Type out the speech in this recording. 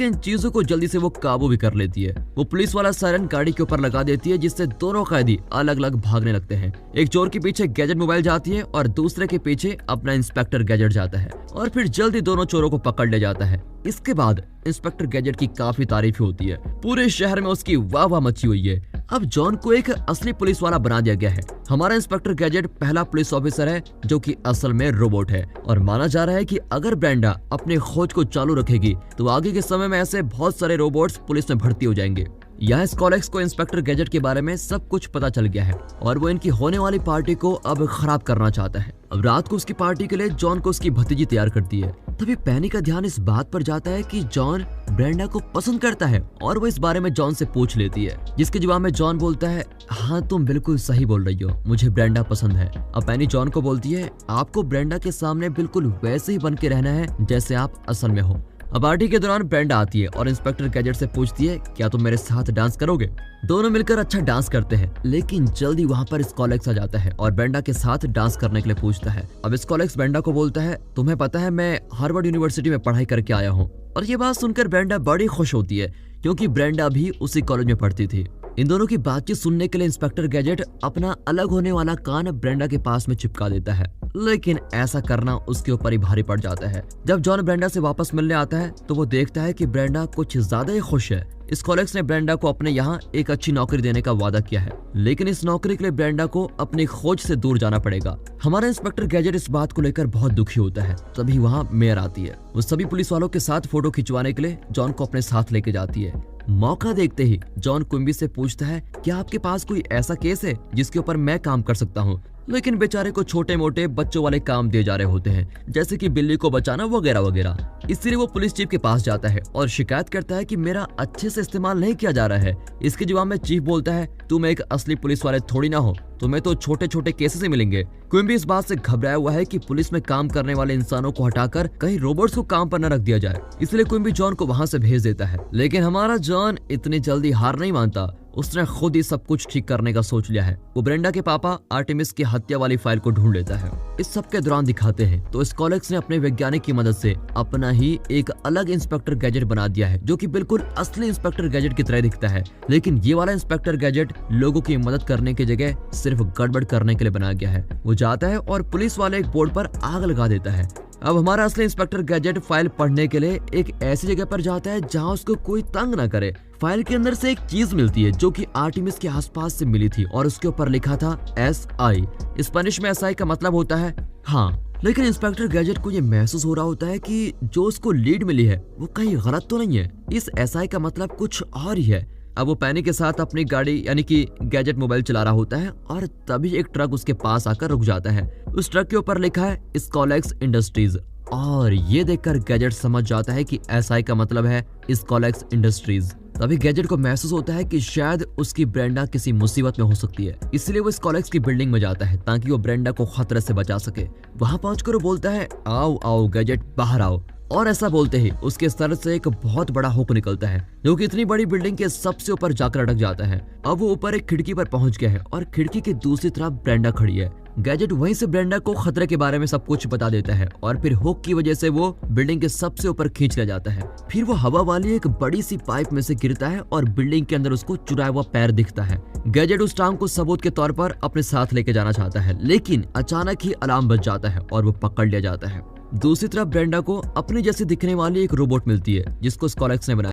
लेकिन चीजों को जल्दी से वो काबू भी कर लेती है। वो पुलिस वाला सायरन गाड़ी के ऊपर लगा देती है, जिससे दोनों कैदी अलग अलग भागने लगते हैं। एक चोर के पीछे गैजेट मोबाइल जाती है और दूसरे के पीछे अपना इंस्पेक्टर गैजेट जाता है और फिर जल्दी दोनों चोरों को पकड़ ले जाता है। इसके बाद इंस्पेक्टर गैजेट की काफी तारीफ होती है, पूरे शहर में उसकी वाह वाह मची हुई है। अब जॉन को एक असली पुलिस वाला बना दिया गया है। हमारा इंस्पेक्टर गैजेट पहला पुलिस ऑफिसर है जो कि असल में रोबोट है और माना जा रहा है कि अगर ब्रेंडा अपने खोज को चालू रखेगी तो आगे के समय में ऐसे बहुत सारे रोबोट्स पुलिस में भर्ती हो जाएंगे। यहाँ स्कॉलेक्स को इंस्पेक्टर गैजेट के बारे में सब कुछ पता चल गया है और वो इनकी होने वाली पार्टी को अब खराब करना चाहता है। अब रात को उसकी पार्टी के लिए जॉन को उसकी भतीजी तैयार करती है। तभी पैनी का ध्यान इस बात पर जाता है कि जॉन ब्रेंडा को पसंद करता है और वो इस बारे में जॉन से पूछ लेती है, जिसके जवाब में जॉन बोलता है, हाँ तुम बिल्कुल सही बोल रही हो, मुझे ब्रेंडा पसंद है। अब पैनी जॉन को बोलती है, आपको ब्रेंडा के सामने बिल्कुल वैसे ही बन के रहना है जैसे आप असल में हो। अब पार्टी के दौरान ब्रेंडा आती है और इंस्पेक्टर गैजेट से पूछती है, क्या तुम मेरे साथ डांस करोगे? दोनों मिलकर अच्छा डांस करते हैं, लेकिन जल्दी वहाँ पर स्कॉलेक्स आ जाता है और ब्रेंडा के साथ डांस करने के लिए पूछता है। अब स्कॉलेक्स ब्रेंडा को बोलता है, तुम्हें पता है मैं हार्वर्ड यूनिवर्सिटी में पढ़ाई करके आया हूँ। और ये बात सुनकर ब्रेंडा बड़ी खुश होती है क्योंकि ब्रेंडा भी उसी कॉलेज में पढ़ती थी। इन दोनों की बातचीत सुनने के लिए इंस्पेक्टर गैजेट अपना अलग होने वाला कान ब्रेंडा के पास में चिपका देता है, लेकिन ऐसा करना उसके ऊपर ही भारी पड़ जाता है। जब जॉन ब्रेंडा से वापस मिलने आता है तो वो देखता है कि ब्रेंडा कुछ ज्यादा ही खुश है। स्कॉलेक्स ने ब्रेंडा को अपने यहाँ एक अच्छी नौकरी देने का वादा किया है, लेकिन इस नौकरी के लिए ब्रेंडा को अपनी खोज से दूर जाना पड़ेगा। हमारा इंस्पेक्टर गैजेट इस बात को लेकर बहुत दुखी होता है। तभी वहाँ मेयर आती है। वो सभी पुलिस वालों के साथ फोटो खिंचवाने के लिए जॉन को अपने साथ लेके जाती है। मौका देखते ही जॉन क्विम्बी से पूछता है, क्या आपके पास कोई ऐसा केस है जिसके ऊपर मैं काम कर सकता हूँ? लेकिन बेचारे को छोटे मोटे बच्चों वाले काम दिए जा रहे होते हैं, जैसे कि बिल्ली को बचाना वगैरह वगैरह। इसलिए वो पुलिस चीफ के पास जाता है और शिकायत करता है कि मेरा अच्छे से इस्तेमाल नहीं किया जा रहा है। इसके जवाब में चीफ बोलता है, तुम एक असली पुलिस वाले थोड़ी ना हो, तुम्हें तो छोटे छोटे केसेस ही मिलेंगे। क्विम्बी इस बात से घबराया हुआ है कि पुलिस में काम करने वाले इंसानों को हटाकर कहीं रोबोट्स को काम पर न रख दिया जाए, इसलिए क्विम्बी जॉन को वहां से भेज देता है। लेकिन हमारा जॉन इतनी जल्दी हार नहीं मानता। उसने खुद ही सब कुछ ठीक करने का सोच लिया है। वो ब्रेंडा के पापा आर्टेमिस की हत्या वाली फाइल को ढूंढ लेता है। इस सब के दौरान दिखाते हैं तो स्कॉलेक्स ने अपने वैज्ञानिक की मदद से अपना ही एक अलग इंस्पेक्टर गैजेट बना दिया है, जो कि बिल्कुल असली इंस्पेक्टर गैजेट की तरह दिखता है। लेकिन ये वाला इंस्पेक्टर गैजेट लोगों की मदद करने की जगह सिर्फ गड़बड़ करने के लिए बनाया गया है। वो जाता है और पुलिस वाले एक बोर्ड पर आग लगा देता है। अब हमारा असली इंस्पेक्टर गैजेट फाइल पढ़ने के लिए एक ऐसी जगह पर जाता है जहां उसको कोई तंग ना करे। फाइल के अंदर से एक चीज मिलती है जो कि आर्टेमिस के आसपास से मिली थी और उसके ऊपर लिखा था SI। स्पेनिश में SI का मतलब होता है हाँ। लेकिन इंस्पेक्टर गैजेट को ये महसूस हो रहा होता है कि जो उसको लीड मिली है वो कहीं गलत तो नहीं है। इस SI का मतलब कुछ और ही है। अब वो पैनी के साथ अपनी गाड़ी यानी कि गैजेट मोबाइल चला रहा होता है और तभी एक ट्रक उसके पास आकर रुक जाता है। उस ट्रक के ऊपर लिखा है स्कॉलेक्स इंडस्ट्रीज और ये देखकर गैजेट समझ जाता है कि SI का मतलब है स्कॉलेक्स इंडस्ट्रीज। तभी गैजेट को महसूस होता है कि शायद उसकी ब्रेंडा किसी मुसीबत में हो सकती है, इसलिए वो स्कॉलेक्स की बिल्डिंग में जाता है ताकि वो ब्रेंडा को खतरे से बचा सके। वहां पहुंचकर वो बोलता है, आओ आओ गैजेट बाहर आओ। और ऐसा बोलते ही उसके सर से एक बहुत बड़ा हुक निकलता है जो कि इतनी बड़ी बिल्डिंग के सबसे ऊपर जाकर अटक जाता है। अब वो ऊपर एक खिड़की पर पहुंच गया है और खिड़की के दूसरी तरफ ब्रेंडा खड़ी है। गैजेट वहीं से ब्रेंडा को खतरे के बारे में सब कुछ बता देता है और फिर हुक की वजह से वो बिल्डिंग के सबसे ऊपर खींच लिया जाता है। फिर वो हवा वाली एक बड़ी सी पाइप में से गिरता है और बिल्डिंग के अंदर उसको चुराया हुआ पैर दिखता है। गैजेट उस टांग को सबूत के तौर पर अपने साथ लेके जाना चाहता है, लेकिन अचानक ही अलार्म बज जाता है और वो पकड़ लिया जाता है। दूसरी तरफ ब्रेंडा को अपने जैसे दिखने वाली एक रोबोट मिलती है जिसको स्कॉलेक्स ने बनाया।